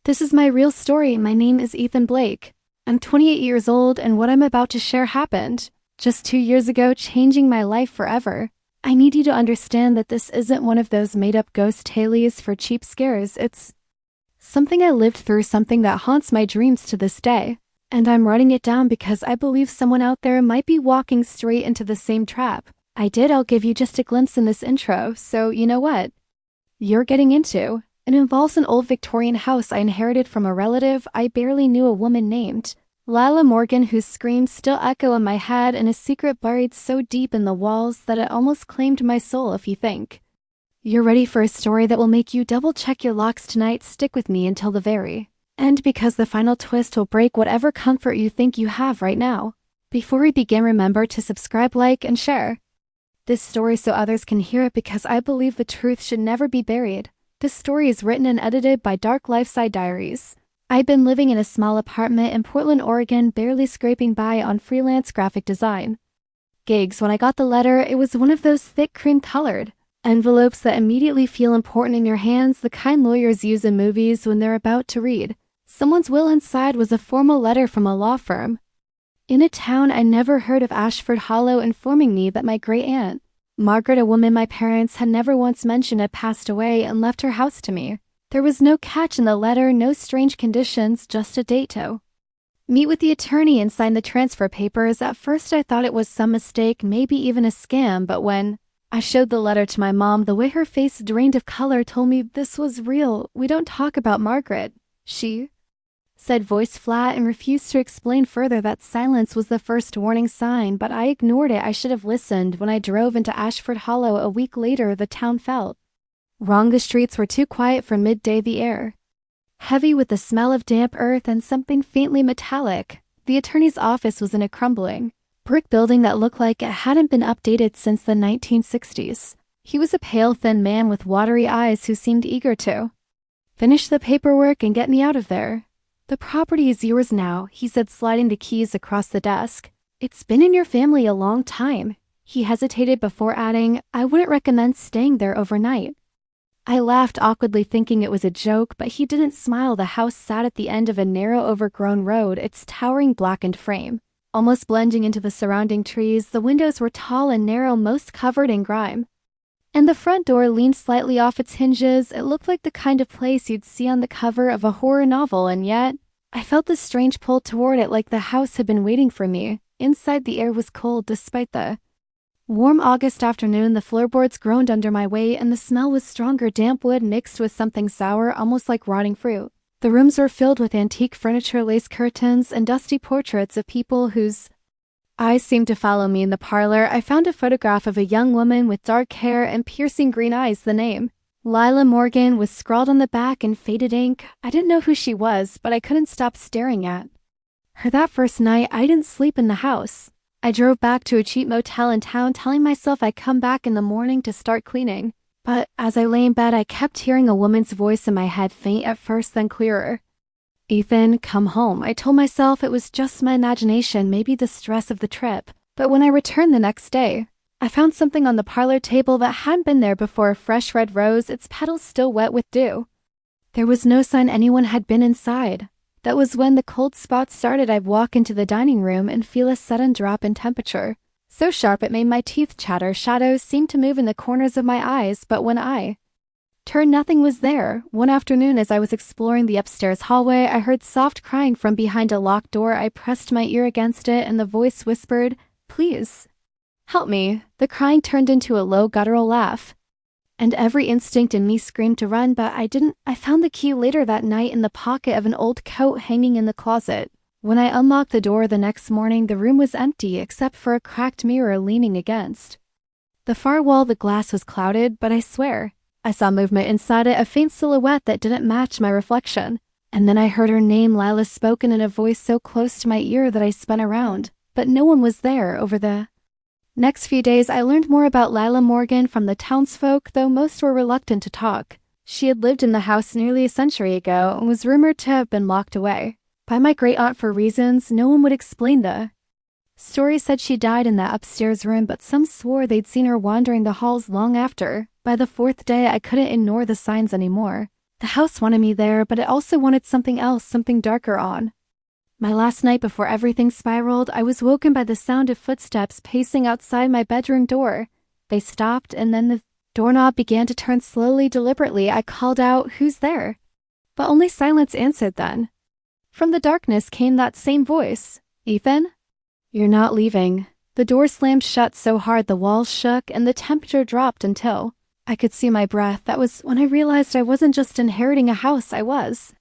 This is my real story. My name is Ethan Blake. I'm 28 years old, and what I'm about to share happened just 2 years ago, changing my life forever. I need you to understand that this isn't one of those made-up ghost tales for cheap scares. It's something I lived through, something that haunts my dreams to this day. And I'm writing it down because I believe someone out there might be walking straight into the same trap I'll give you just a glimpse in this intro, so you know what you're getting into. It involves an old Victorian house I inherited from a relative. I barely knew, a woman named Lila Morgan, whose screams still echo in my head, and a secret buried so deep in the walls that it almost claimed my soul. If you think you're ready for a story that will make you double-check your locks tonight, stick with me until the very end, because the final twist will break whatever comfort you think you have right now. Before we begin, remember to subscribe, like, and share this story so others can hear it, because I believe the truth should never be buried. This story is written and edited by Dark Life Side Diaries. I've been living in a small apartment in Portland, Oregon, barely scraping by on freelance graphic design gigs. When I got the letter, it was one of those thick cream-colored envelopes that immediately feel important in your hands, the kind lawyers use in movies when they're about to read someone's will. Inside was a formal letter from a law firm in a town I never heard of, Ashford Hollow, informing me that my great-aunt Margaret, a woman my parents had never once mentioned, had passed away and left her house to me. There was no catch in the letter, no strange conditions, just a date to meet with the attorney and sign the transfer papers. At first I thought it was some mistake, maybe even a scam, but when I showed the letter to my mom, the way her face drained of color told me this was real. "We don't talk about Margaret," she said, voice flat, and refused to explain further. That silence was the first warning sign, but I ignored it. I should have listened. When I drove into Ashford Hollow a week later, the town felt wrong. The streets were too quiet for midday, the air heavy with the smell of damp earth and something faintly metallic. The attorney's office was in a crumbling brick building that looked like it hadn't been updated since the 1960s. He was a pale, thin man with watery eyes who seemed eager to finish the paperwork and get me out of there. "The property is yours now," he said, sliding the keys across the desk. "It's been in your family a long time." He hesitated before adding, "I wouldn't recommend staying there overnight." I laughed awkwardly, thinking it was a joke, but he didn't smile. The house sat at the end of a narrow, overgrown road, its towering blackened frame almost blending into the surrounding trees. The windows were tall and narrow, most covered in grime, and the front door leaned slightly off its hinges. It looked like the kind of place you'd see on the cover of a horror novel, and yet I felt this strange pull toward it, like the house had been waiting for me. Inside, the air was cold despite the warm August afternoon. The floorboards groaned under my weight, and the smell was stronger, damp wood mixed with something sour, almost like rotting fruit. The rooms were filled with antique furniture, lace curtains, and dusty portraits of people whose eyes seemed to follow me. In the parlor, I found a photograph of a young woman with dark hair and piercing green eyes. The name Lila Morgan was scrawled on the back in faded ink. I didn't know who she was, but I couldn't stop staring at her. That first night, I didn't sleep in the house. I drove back to a cheap motel in town, telling myself I'd come back in the morning to start cleaning. But as I lay in bed, I kept hearing a woman's voice in my head, faint at first, then clearer. "Ethan, come home." I told myself it was just my imagination, maybe the stress of the trip. But when I returned the next day, I found something on the parlor table that hadn't been there before, a fresh red rose, its petals still wet with dew. There was no sign anyone had been inside. That was when the cold spots started. I'd walk into the dining room and feel a sudden drop in temperature, so sharp it made my teeth chatter. Shadows seemed to move in the corners of my eyes, but when I turned, nothing was there. One afternoon, as I was exploring the upstairs hallway, I heard soft crying from behind a locked door. I pressed my ear against it, and the voice whispered, "Please help me." The crying turned into a low, guttural laugh, and every instinct in me screamed to run, but I didn't. I found the key later that night in the pocket of an old coat hanging in the closet. When I unlocked the door the next morning, the room was empty except for a cracked mirror leaning against the far wall. The glass was clouded, but I swear I saw movement inside it, a faint silhouette that didn't match my reflection. And then I heard her name, Lila, spoken in a voice so close to my ear that I spun around, but no one was there. Over the next few days, I learned more about Lila Morgan from the townsfolk, though most were reluctant to talk. She had lived in the house nearly a century ago and was rumored to have been locked away by my great-aunt for reasons no one would explain. The story said she died in that upstairs room, but some swore they'd seen her wandering the halls long after. By the fourth day, I couldn't ignore the signs anymore. The house wanted me there, but it also wanted something else, something darker on. My last night before everything spiraled, I was woken by the sound of footsteps pacing outside my bedroom door. They stopped, and then the doorknob began to turn slowly, deliberately. I called out, "Who's there?" But only silence answered then. From the darkness came that same voice. "Ethan? You're not leaving." The door slammed shut so hard the walls shook and the temperature dropped until I could see my breath. That was when I realized I wasn't just inheriting a house, I was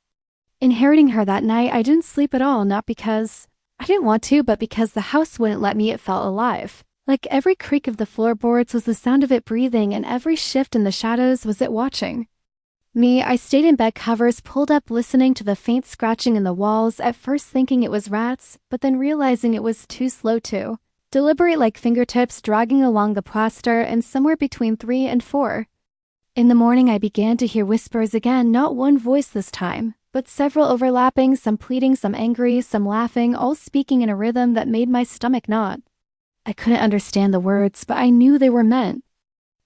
inheriting her. That night, I didn't sleep at all, not because I didn't want to, but because the house wouldn't let me. It felt alive. Like every creak of the floorboards was the sound of it breathing, and every shift in the shadows was it watching me. I stayed in bed covers pulled up, listening to the faint scratching in the walls, at first thinking it was rats, but then realizing it was too slow to deliberate, like fingertips dragging along the plaster, and somewhere between 3 and 4 in the morning I began to hear whispers again, not one voice this time, but several overlapping, some pleading, some angry, some laughing, all speaking in a rhythm that made my stomach knot. I couldn't understand the words, but I knew they were meant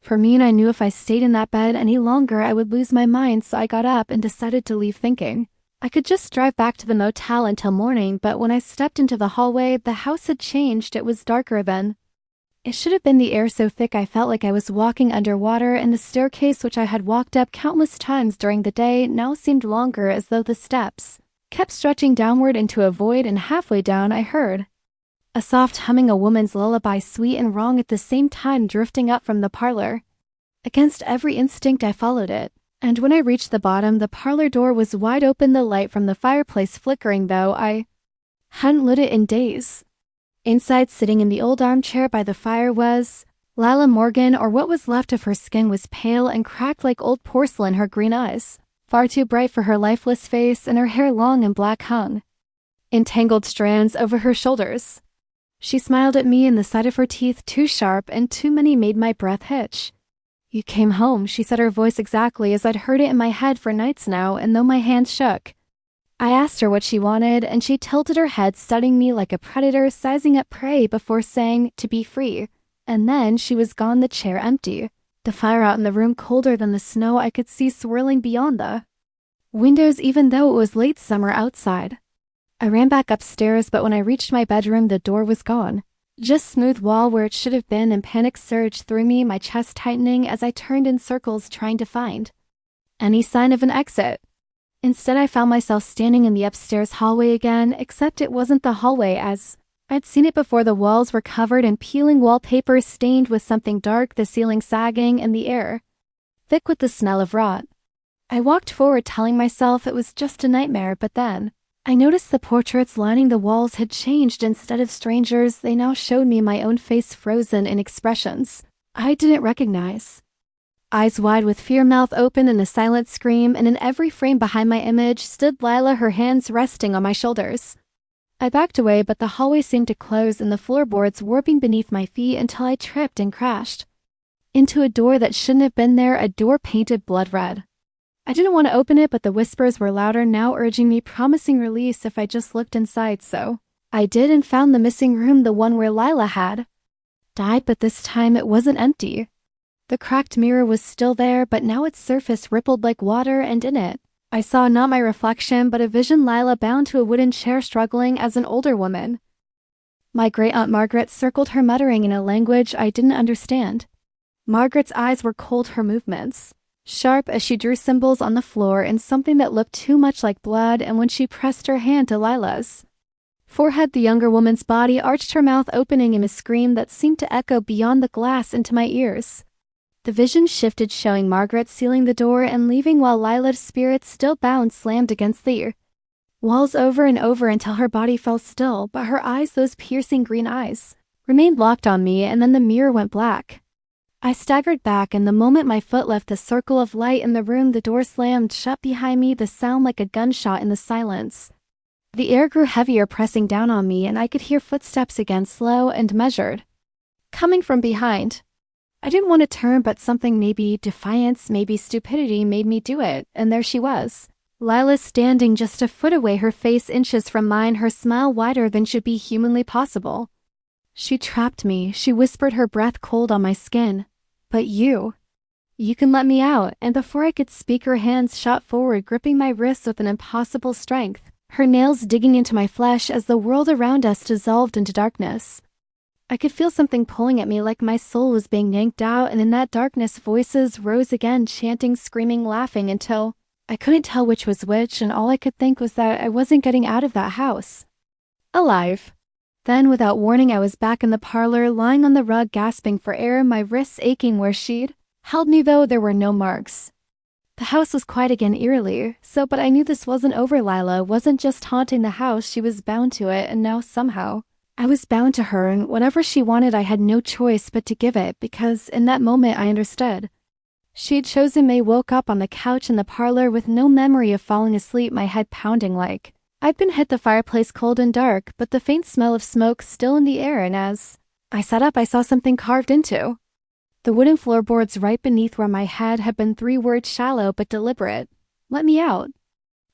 for me, and I knew if I stayed in that bed any longer I would lose my mind, so I got up and decided to leave, thinking I could just drive back to the motel until morning. But when I stepped into the hallway, the house had changed. It was darker than it should have been, the air so thick I felt like I was walking underwater, and the staircase, which I had walked up countless times during the day, now seemed longer, as though the steps kept stretching downward into a void, and halfway down I heard a soft humming, a woman's lullaby, sweet and wrong at the same time, drifting up from the parlor. Against every instinct I followed it, and when I reached the bottom, the parlor door was wide open, the light from the fireplace flickering, though I hadn't lit it in days. Inside, sitting in the old armchair by the fire, was Lila Morgan, or what was left of her. Skin was pale and cracked like old porcelain, her green eyes far too bright for her lifeless face, and her hair long and black hung in tangled strands over her shoulders. She smiled at me, and the sight of her teeth, too sharp and too many, made my breath hitch. "You came home," she said, her voice exactly as I'd heard it in my head for nights now, and though my hands shook, I asked her what she wanted, and she tilted her head, studying me like a predator sizing up prey before saying, "To be free." And then she was gone, the chair empty, the fire out in the room colder than the snow I could see swirling beyond the windows, even though it was late summer outside. I ran back upstairs, but when I reached my bedroom, the door was gone. Just smooth wall where it should have been, and panic surged through me, my chest tightening as I turned in circles trying to find any sign of an exit. Instead, I found myself standing in the upstairs hallway again, except it wasn't the hallway as I'd seen it before. The walls were covered in peeling wallpaper, stained with something dark, the ceiling sagging, and the air thick with the smell of rot. I walked forward, telling myself it was just a nightmare, but then I noticed the portraits lining the walls had changed. Instead of strangers, they now showed me my own face, frozen in expressions I didn't recognize. Eyes wide with fear, mouth open in a silent scream, and in every frame behind my image stood Lila, her hands resting on my shoulders. I backed away, but the hallway seemed to close and the floorboards warping beneath my feet until I tripped and crashed into a door that shouldn't have been there, a door painted blood red. I didn't want to open it, but the whispers were louder now, urging me, promising release if I just looked inside. So I did, and found the missing room, the one where Lila had died, but this time it wasn't empty. The cracked mirror was still there, but now its surface rippled like water, and in it I saw not my reflection, but a vision: Lila bound to a wooden chair, struggling as an older woman. My great-aunt Margaret circled her, muttering in a language I didn't understand. Margaret's eyes were cold, her movements sharp as she drew symbols on the floor in something that looked too much like blood, and when she pressed her hand to Lila's forehead, the younger woman's body arched, her mouth opening in a scream that seemed to echo beyond the glass into my ears. The vision shifted, showing Margaret sealing the door and leaving, while Lila's spirit, still bound, slammed against the walls over and over until her body fell still, but her eyes, those piercing green eyes, remained locked on me, and then the mirror went black. I staggered back, and the moment my foot left the circle of light in the room, the door slammed shut behind me, the sound like a gunshot in the silence. The air grew heavier, pressing down on me, and I could hear footsteps again, slow and measured, coming from behind. I didn't want to turn, but something, maybe defiance, maybe stupidity, made me do it, and there she was. Lila, standing just a foot away, her face inches from mine, her smile wider than should be humanly possible. "She trapped me," she whispered, her breath cold on my skin. "But you You can let me out," and before I could speak, her hands shot forward, gripping my wrists with an impossible strength, her nails digging into my flesh as the world around us dissolved into darkness. I could feel something pulling at me, like my soul was being yanked out, and in that darkness voices rose again, chanting, screaming, laughing, until I couldn't tell which was which, and all I could think was that I wasn't getting out of that house alive. Then, without warning, I was back in the parlor, lying on the rug, gasping for air, my wrists aching where she'd held me, though there were no marks. The house was quiet again, eerily, but I knew this wasn't over. Lila wasn't just haunting the house, she was bound to it, and now somehow I was bound to her, and whatever she wanted I had no choice but to give it, because in that moment I understood. She had chosen me. Woke up on the couch in the parlor with no memory of falling asleep, my head pounding like I'd been hit, the fireplace cold and dark, but the faint smell of smoke still in the air, and as I sat up I saw something carved into the wooden floorboards right beneath where my head had been. 3 words, shallow but deliberate: "Let me out."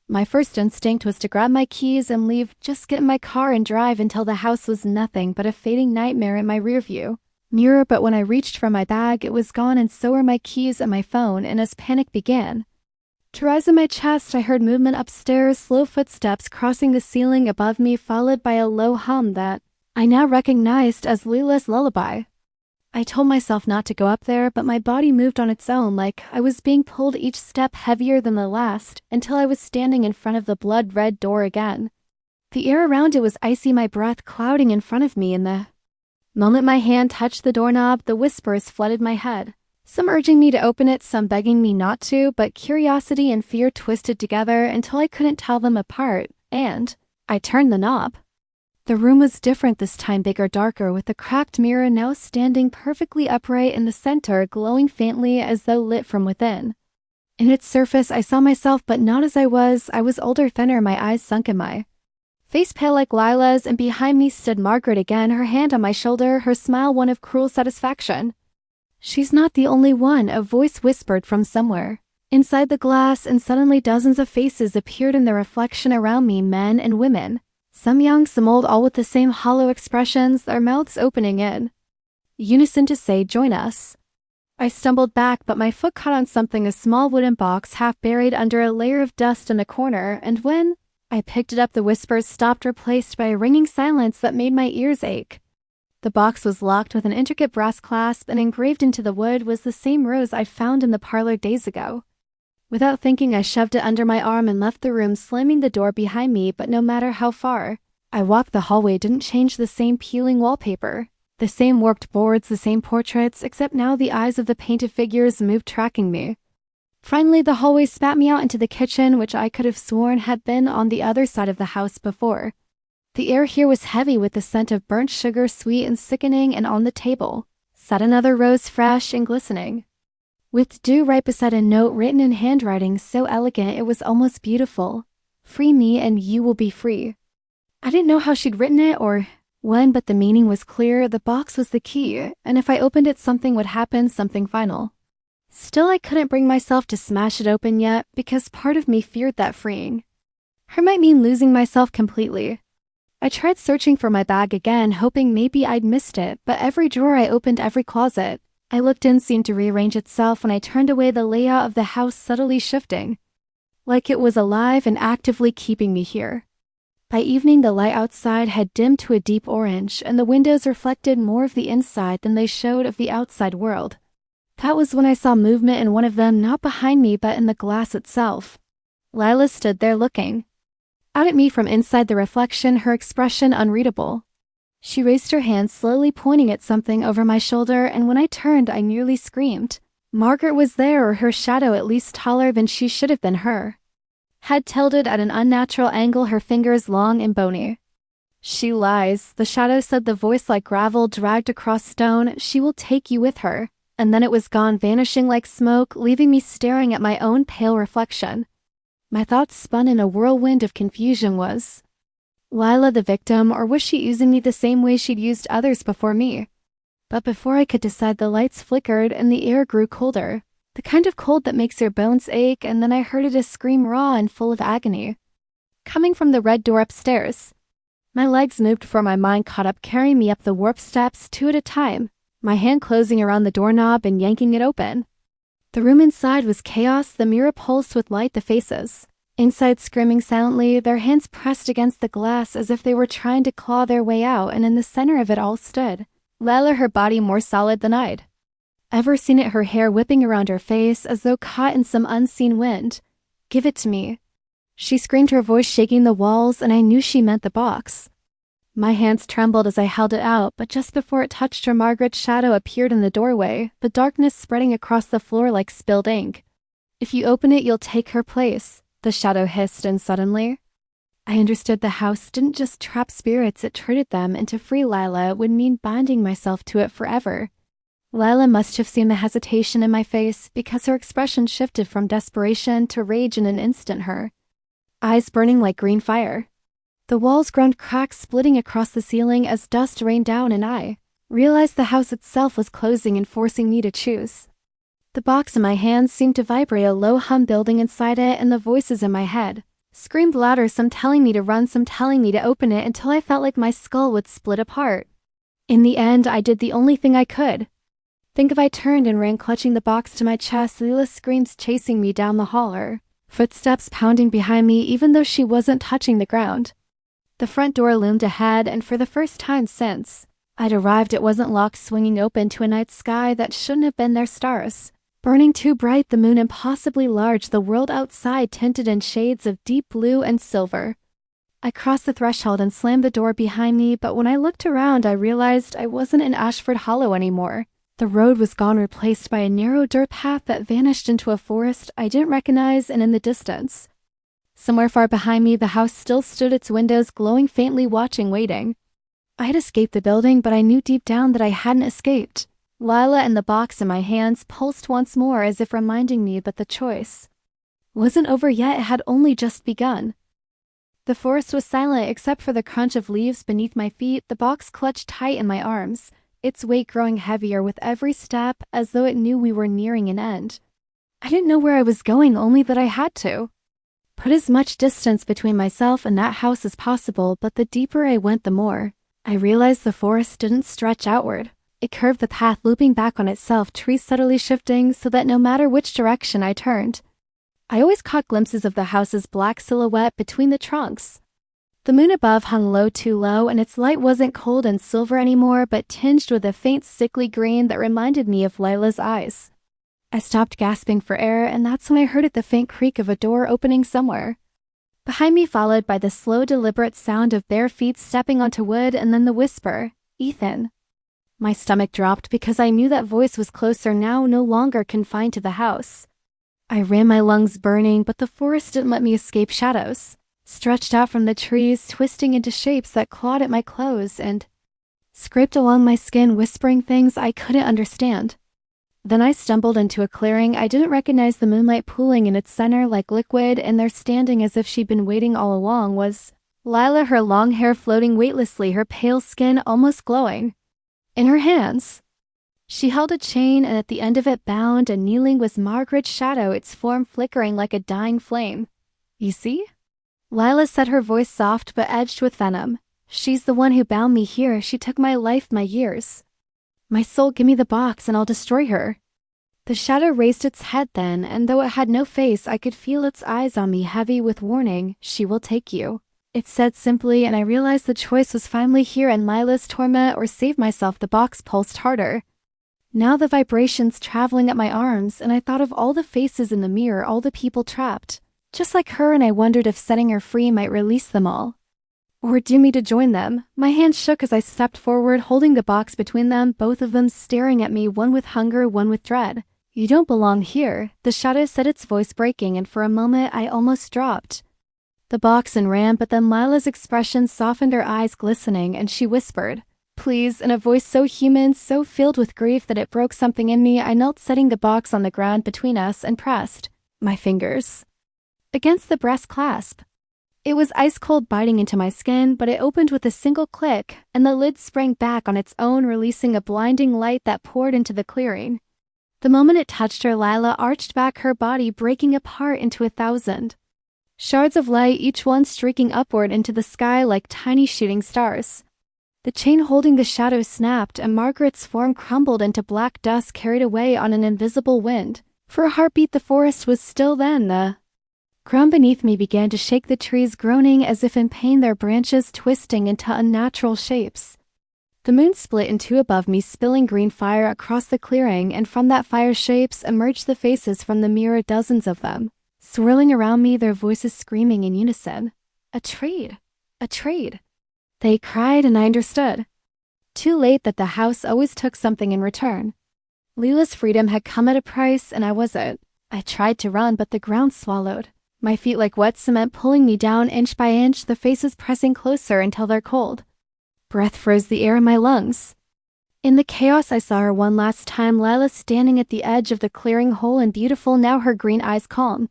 My first instinct was to grab my keys and leave, just get in my car and drive until the house was nothing but a fading nightmare in my rearview mirror, but when I reached for my bag, it was gone, and so were my keys and my phone, and as panic began to rise in my chest, I heard movement upstairs, slow footsteps crossing the ceiling above me, followed by a low hum that I now recognized as Lila's lullaby. I told myself not to go up there, but my body moved on its own, like I was being pulled, each step heavier than the last, until I was standing in front of the blood-red door again. The air around it was icy, my breath clouding in front of me, and the moment my hand touched the doorknob, the whispers flooded my head. Some urging me to open it, some begging me not to, but curiosity and fear twisted together until I couldn't tell them apart, and I turned the knob. The room was different this time, bigger, darker, with the cracked mirror now standing perfectly upright in the center, glowing faintly as though lit from within. In its surface I saw myself, but not as I was. I was older, thinner, my eyes sunk in my face, pale like Lila's, and behind me stood Margaret again, her hand on my shoulder, her smile one of cruel satisfaction. "She's not the only one," a voice whispered from somewhere inside the glass, and suddenly dozens of faces appeared in the reflection around me, men and women. Some young, some old, all with the same hollow expressions, their mouths opening in unison to say, "Join us." I stumbled back, but my foot caught on something, a small wooden box half buried under a layer of dust in the corner, and when I picked it up, the whispers stopped, replaced by a ringing silence that made my ears ache. The box was locked with an intricate brass clasp, and engraved into the wood was the same rose I'd found in the parlor days ago. Without thinking, I shoved it under my arm and left the room, slamming the door behind me, but no matter how far I walked, the hallway didn't change. The same peeling wallpaper, the same warped boards, the same portraits, except now the eyes of the painted figures moved, tracking me. Finally, the hallway spat me out into the kitchen, which I could have sworn had been on the other side of the house before. The air here was heavy with the scent of burnt sugar, sweet and sickening, and on the table sat another rose, fresh and glistening, with dew right beside a note written in handwriting so elegant it was almost beautiful. "Free me and you will be free." I didn't know how she'd written it or when, but the meaning was clear. The box was the key, and if I opened it, something would happen, something final. Still, I couldn't bring myself to smash it open yet, because part of me feared that freeing her might mean losing myself completely. I tried searching for my bag again, hoping maybe I'd missed it, but every drawer I opened, every closet I looked in seemed to rearrange itself. When I turned away, the layout of the house subtly shifting, like it was alive and actively keeping me here. By evening, the light outside had dimmed to a deep orange, and the windows reflected more of the inside than they showed of the outside world. That was when I saw movement in one of them, not behind me but in the glass itself. Lila stood there looking out at me from inside the reflection, her expression unreadable. She raised her hand, slowly pointing at something over my shoulder, and when I turned, I nearly screamed. Margaret was there, or her shadow, at least taller than she should have been, her head tilted at an unnatural angle, her fingers long and bony. "She lies," the shadow said, the voice like gravel dragged across stone. "She will take you with her." And then it was gone, vanishing like smoke, leaving me staring at my own pale reflection. My thoughts spun in a whirlwind of confusion. Was Lila the victim, or was she using me the same way she'd used others before me? But before I could decide, the lights flickered and the air grew colder, the kind of cold that makes your bones ache, and then I heard it, a scream raw and full of agony, coming from the red door upstairs. My legs moved before my mind caught up, carrying me up the warped steps 2 at a time, my hand closing around the doorknob and yanking it open. The room inside was chaos, the mirror pulsed with light, the faces inside screaming silently, their hands pressed against the glass as if they were trying to claw their way out, and in the center of it all stood Lila, her body more solid than I'd ever seen it, her hair whipping around her face as though caught in some unseen wind. "Give it to me," she screamed, her voice shaking the walls, and I knew she meant the box. My hands trembled as I held it out, but just before it touched her, Margaret's shadow appeared in the doorway, the darkness spreading across the floor like spilled ink. "If you open it, you'll take her place," the shadow hissed, and suddenly I understood the house didn't just trap spirits, it traded them, and to free Lila would mean binding myself to it forever. Lila must have seen the hesitation in my face, because her expression shifted from desperation to rage in an instant, her eyes burning like green fire. The walls groaned, cracks splitting across the ceiling as dust rained down, and I realized the house itself was closing and forcing me to choose. The box in my hands seemed to vibrate, a low hum building inside it, and the voices in my head screamed louder, some telling me to run, some telling me to open it, until I felt like my skull would split apart. In the end, I did the only thing I could think of. I turned and ran, clutching the box to my chest, Lila's screams chasing me down the hall, her footsteps pounding behind me even though she wasn't touching the ground. The front door loomed ahead, and for the first time since I'd arrived, it wasn't locked, swinging open to a night sky that shouldn't have been there, stars burning too bright, the moon impossibly large, the world outside tinted in shades of deep blue and silver. I crossed the threshold and slammed the door behind me, but when I looked around, I realized I wasn't in Ashford Hollow anymore. The road was gone, replaced by a narrow dirt path that vanished into a forest I didn't recognize, and in the distance, somewhere far behind me, the house still stood, its windows glowing faintly, watching, waiting. I had escaped the building, but I knew deep down that I hadn't escaped. Lila and the box in my hands pulsed once more, as if reminding me that the choice wasn't over yet, it had only just begun. The forest was silent except for the crunch of leaves beneath my feet, the box clutched tight in my arms, its weight growing heavier with every step, as though it knew we were nearing an end. I didn't know where I was going, only that I had to put as much distance between myself and that house as possible, but the deeper I went, the more I realized the forest didn't stretch outward. It curved, the path looping back on itself, trees subtly shifting so that no matter which direction I turned, I always caught glimpses of the house's black silhouette between the trunks. The moon above hung low, too low, and its light wasn't cold and silver anymore, but tinged with a faint sickly green that reminded me of Lila's eyes. I stopped, gasping for air, and that's when I heard the faint creak of a door opening somewhere behind me, followed by the slow, deliberate sound of bare feet stepping onto wood, and then the whisper, "Ethan." My stomach dropped because I knew that voice was closer now, no longer confined to the house. I ran, my lungs burning, but the forest didn't let me escape. Shadows stretched out from the trees, twisting into shapes that clawed at my clothes and scraped along my skin, whispering things I couldn't understand. Then I stumbled into a clearing. I didn't recognize the moonlight pooling in its center like liquid, and there, standing as if she'd been waiting all along, was Lila, her long hair floating weightlessly, her pale skin almost glowing. In her hands, she held a chain, and at the end of it, bound and kneeling, was Margaret's shadow, its form flickering like a dying flame. "You see?" Lila said, her voice soft but edged with venom. "She's the one who bound me here. She took my life, my years, my soul. Give me the box and I'll destroy her." The shadow raised its head then, and though it had no face, I could feel its eyes on me, heavy with warning. "She will take you," it said simply, and I realized the choice was finally here, and Lila's torment or save myself. The box pulsed harder, now the vibrations traveling up my arms, and I thought of all the faces in the mirror, all the people trapped just like her, and I wondered if setting her free might release them all, or do me to join them. My hands shook as I stepped forward, holding the box between them, both of them staring at me, one with hunger, one with dread. "You don't belong here," the shadow said, its voice breaking, and for a moment I almost dropped the box and ran, but then Lila's expression softened, her eyes glistening, and she whispered, "Please," in a voice so human, so filled with grief that it broke something in me. I knelt, setting the box on the ground between us, and pressed my fingers against the breast clasp. It was ice cold, biting into my skin, but it opened with a single click, and the lid sprang back on its own, releasing a blinding light that poured into the clearing. The moment it touched her, Lila arched back, her body breaking apart into 1,000 shards of light, each one streaking upward into the sky like tiny shooting stars. The chain holding the shadow snapped, and Margaret's form crumbled into black dust, carried away on an invisible wind. For a heartbeat, the forest was still then. The ground beneath me began to shake, the trees groaning as if in pain, their branches twisting into unnatural shapes. The moon split in two above me, spilling green fire across the clearing, and from that fire shapes emerged the faces from the mirror, dozens of them, swirling around me, their voices screaming in unison. A trade! A trade! They cried, and I understood. Too late that the house always took something in return. Leela's freedom had come at a price, and I wasn't. I tried to run, but the ground swallowed. My feet like wet cement, pulling me down inch by inch, the faces pressing closer until they're cold. Breath froze the air in my lungs. In the chaos, I saw her one last time, Lila standing at the edge of the clearing, whole and beautiful, now her green eyes calm.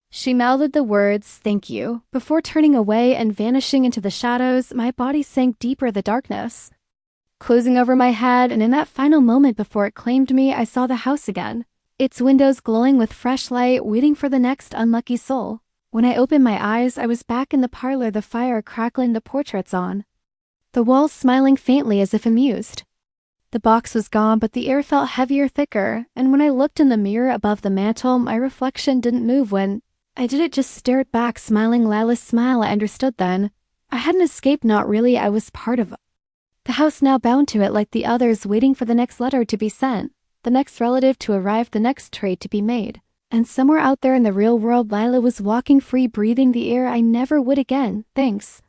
She mouthed the words, "Thank you," before turning away and vanishing into the shadows. My body sank deeper, the darkness closing over my head, and in that final moment before it claimed me, I saw the house again, its windows glowing with fresh light, waiting for the next unlucky soul. When I opened my eyes, I was back in the parlor, the fire crackling, the portraits on the walls smiling faintly as if amused. The box was gone, but the air felt heavier, thicker, and when I looked in the mirror above the mantel, my reflection didn't move. When I did, it just stared back, smiling Lila's smile. I understood then. I hadn't escaped, not really. I was part of the house, now bound to it like the others, waiting for the next letter to be sent, the next relative to arrive, the next trade to be made. And somewhere out there in the real world, Lila was walking free, breathing the air I never would again. Thanks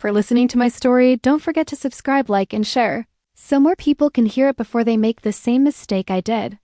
for listening to my story. Don't forget to subscribe, like, and share, so more people can hear it before they make the same mistake I did.